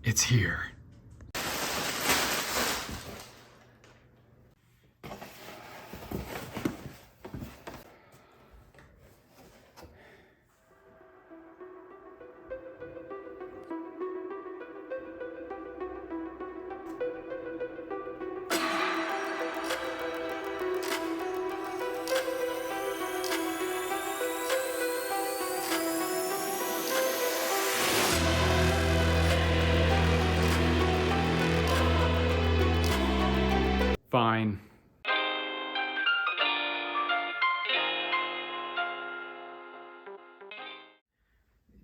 It's here. Fine.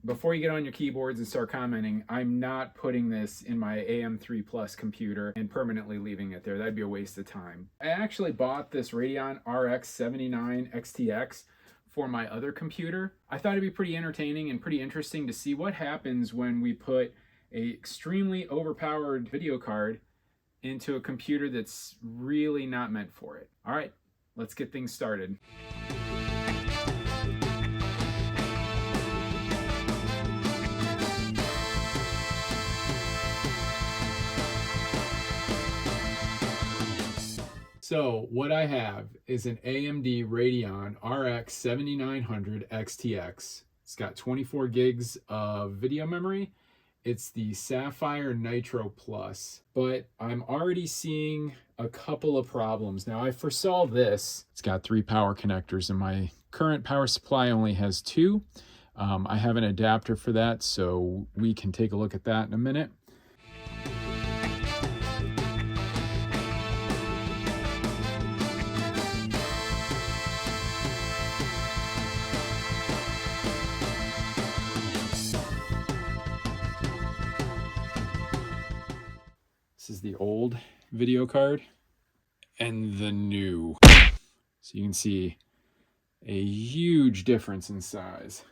Before you get on your keyboards and start commenting, I'm not putting this in my AM3 Plus computer and permanently leaving it there. That'd be a waste of time. I actually bought this Radeon RX 79 XTX for my other computer. I thought it'd be pretty entertaining and pretty interesting to see what happens when we put an extremely overpowered video card into a computer that's really not meant for it. All right, let's get things started. So what I have is an AMD Radeon RX 7900 XTX. It's got 24 gigs of video memory. It's the Sapphire Nitro Plus, but I'm already seeing a couple of problems. Now I foresaw this. It's got 3 power connectors and my current power supply only has 2. I have an adapter for that, so we can take a look at that in a minute. This is the old video card and the new. So you can see a huge difference in size.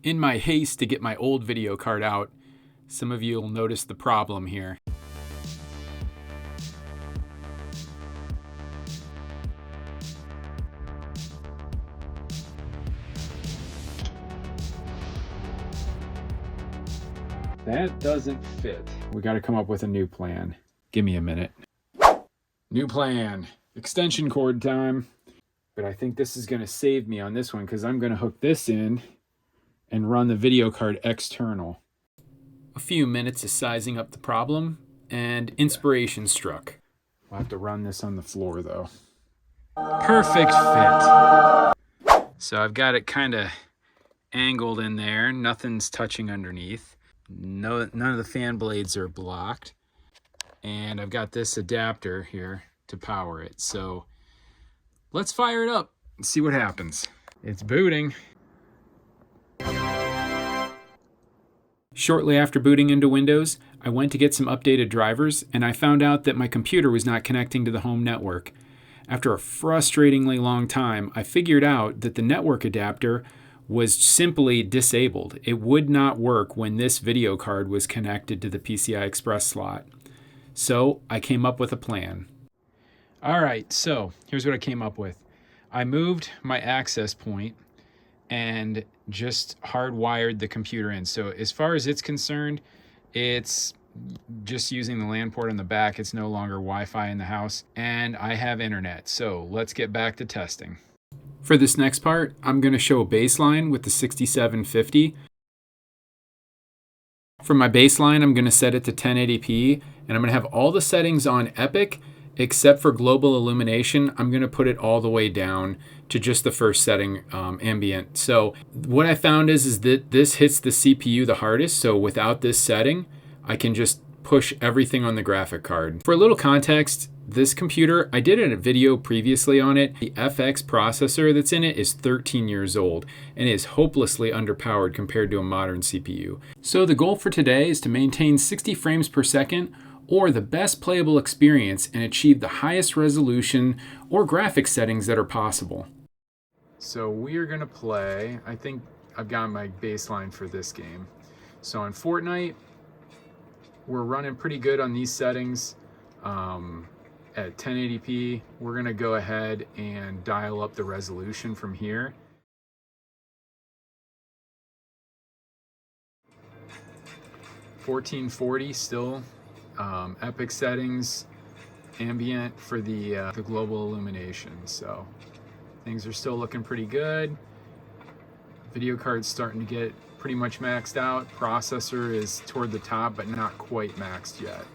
In my haste to get my old video card out, some of you will notice the problem here. That doesn't fit. We got to come up with a new plan. Give me a minute. New plan. Extension cord time. But I think this is going to save me on this one because I'm going to hook this in and run the video card external. A few minutes of sizing up the problem and inspiration struck. We'll have to run this on the floor though. Perfect fit. So I've got it kind of angled in there. Nothing's touching underneath. None of the fan blades are blocked. And I've got this adapter here to power it. So let's fire it up and see what happens. It's booting. Shortly after booting into Windows, I went to get some updated drivers and I found out that my computer was not connecting to the home network. After a frustratingly long time, I figured out that the network adapter was simply disabled. It would not work when this video card was connected to the PCI Express slot. So I came up with a plan. All right, so here's what I came up with. I moved my access point and just hardwired the computer in. So as far as it's concerned, it's just using the LAN port on the back. It's no longer Wi-Fi in the house, and I have internet. So let's get back to testing. For this next part, I'm going to show a baseline with the 6750. For my baseline, I'm going to set it to 1080p, and I'm going to have all the settings on Epic, except for global illumination. I'm going to put it all the way down to just the first setting, ambient. So what I found is that this hits the CPU the hardest, so without this setting, I can just push everything on the graphic card. For a little context, this computer, I did a video previously on it. The FX processor that's in it is 13 years old and is hopelessly underpowered compared to a modern CPU. So the goal for today is to maintain 60 frames per second or the best playable experience and achieve the highest resolution or graphics settings that are possible. So we are gonna play, I think I've got my baseline for this game. So on Fortnite, we're running pretty good on these settings. At 1080p, we're gonna go ahead and dial up the resolution from here. 1440 still, epic settings, ambient for the global illumination. So things are still looking pretty good. Video card's starting to get pretty much maxed out. Processor is toward the top, but not quite maxed yet.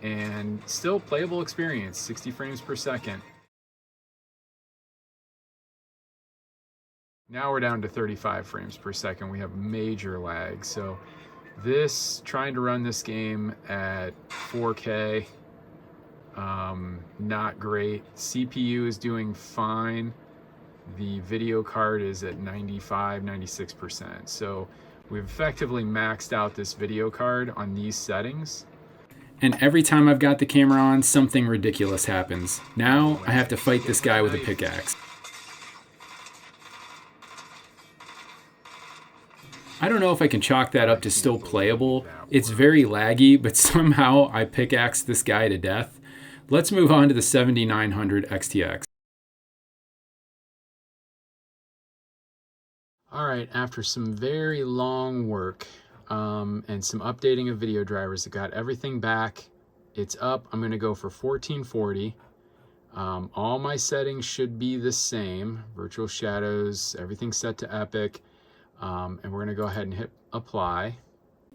And still playable experience, 60 frames per second. Now we're down to 35 frames per second. We have major lag. So trying to run this game at 4K, not great. CPU is doing fine. The video card is at 95, 96%. So we've effectively maxed out this video card on these settings. And every time I've got the camera on, something ridiculous happens. Now I have to fight this guy with a pickaxe. I don't know if I can chalk that up to still playable. It's very laggy, but somehow I pickaxed this guy to death. Let's move on to the 7900 XTX. All right, after some very long work and some updating of video drivers, I got everything back. It's up. I'm going to go for 1440. All my settings should be the same. Virtual shadows, everything set to epic. And we're going to go ahead and hit apply.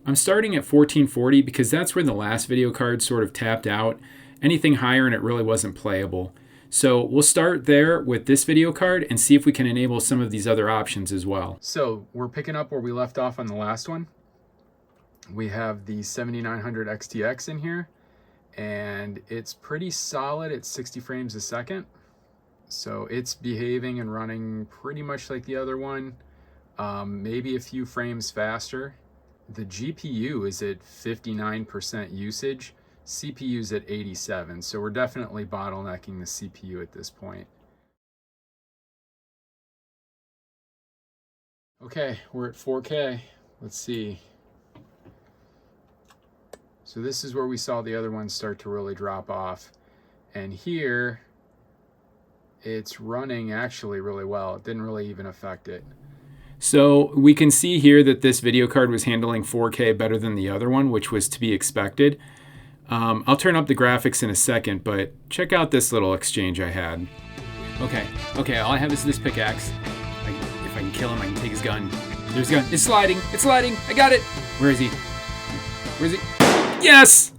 I'm starting at 1440 because that's where the last video card sort of tapped out. Anything higher and it really wasn't playable. So we'll start there with this video card and see if we can enable some of these other options as well. So we're picking up where we left off on the last one. We have the 7900 XTX in here, and it's pretty solid at 60 frames a second. So it's behaving and running pretty much like the other one, maybe a few frames faster. The GPU is at 59% usage. CPU's at 87, so we're definitely bottlenecking the CPU at this point. Okay, we're at 4K. Let's see. So this is where we saw the other ones start to really drop off. And here, it's running actually really well. It didn't really even affect it. So we can see here that this video card was handling 4K better than the other one, which was to be expected. I'll turn up the graphics in a second, but check out this little exchange I had. Okay, all I have is this pickaxe. If I can kill him, I can take his gun. There's a gun. It's sliding, I got it. Where is he? Yes!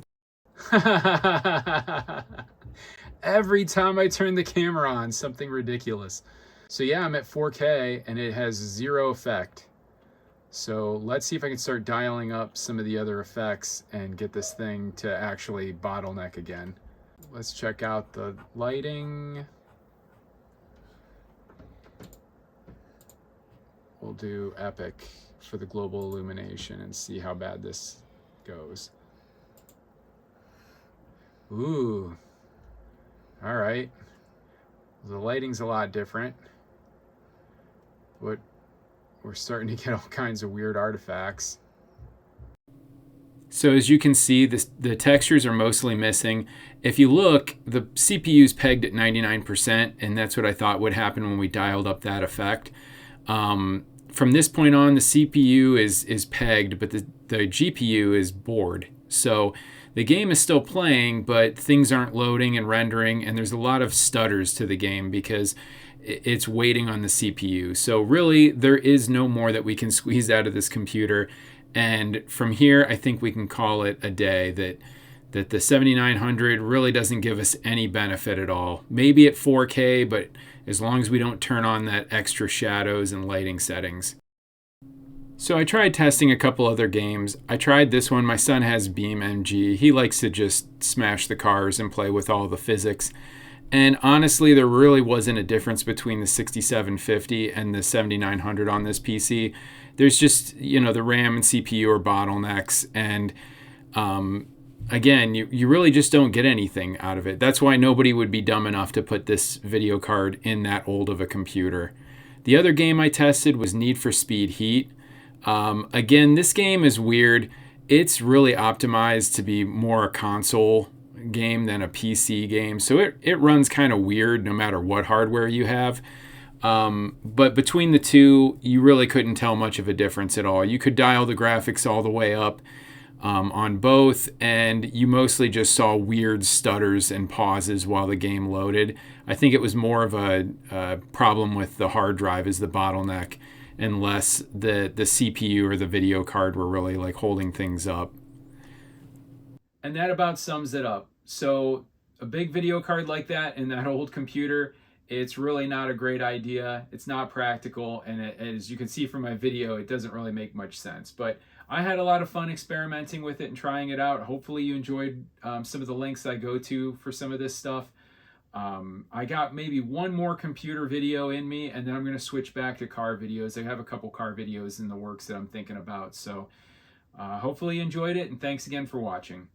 Every time I turn the camera on, something ridiculous. So yeah, I'm at 4K and it has zero effect. So let's see if I can start dialing up some of the other effects and get this thing to actually bottleneck again. Let's check out the lighting. We'll do epic for the global illumination and see how bad this goes. Ooh, all right. The lighting's a lot different. But we're starting to get all kinds of weird artifacts. So as you can see, the textures are mostly missing. If you look, the CPU's pegged at 99%, and that's what I thought would happen when we dialed up that effect. From this point on, the CPU is pegged, but the GPU is bored. So the game is still playing, but things aren't loading and rendering, and there's a lot of stutters to the game because it's waiting on the CPU. So really, there is no more that we can squeeze out of this computer. And from here, I think we can call it a day that the 7900 really doesn't give us any benefit at all. Maybe at 4K, but as long as we don't turn on that extra shadows and lighting settings. So I tried testing a couple other games. I tried this one. My son has Beam MG. He likes to just smash the cars and play with all the physics. And honestly, there really wasn't a difference between the 6750 and the 7900 on this PC. There's just, the RAM and CPU are bottlenecks. And again, you really just don't get anything out of it. That's why nobody would be dumb enough to put this video card in that old of a computer. The other game I tested was Need for Speed Heat. Again, this game is weird. It's really optimized to be more a console game than a PC game. So it runs kind of weird no matter what hardware you have. But between the two, you really couldn't tell much of a difference at all. You could dial the graphics all the way up. on both, and you mostly just saw weird stutters and pauses while the game loaded. I think it was more of a problem with the hard drive as the bottleneck, and less the CPU or the video card were really like holding things up. And that about sums it up. So a big video card like that in that old computer, it's really not a great idea. It's not practical, and as you can see from my video, it doesn't really make much sense. But I had a lot of fun experimenting with it and trying it out. Hopefully you enjoyed some of the links I go to for some of this stuff. I got maybe one more computer video in me, and then I'm going to switch back to car videos. I have a couple car videos in the works that I'm thinking about. So hopefully you enjoyed it, and thanks again for watching.